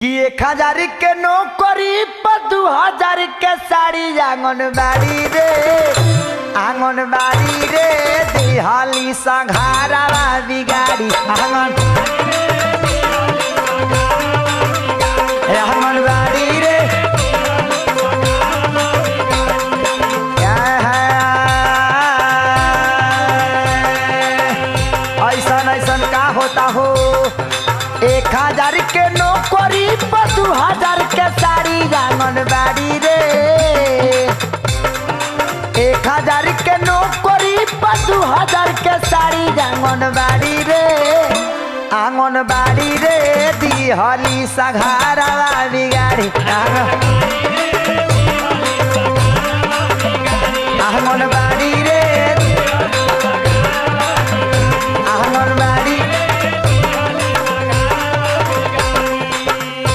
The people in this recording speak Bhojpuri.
कि 1000 के नौकरी पर 2000 के साड़ी आंगनबाड़ी रे दिहाली संघारा बिगाड़ी आंगनबाड़ी रे ऐसा का होता हो 1000 के नौकरी पर 2000 के साड़ी आंगनबाड़ी रे 1000 के नौकरी पर 2000 के साड़ी आंगनबाड़ी रे दिहली सघारा बिगाड़ी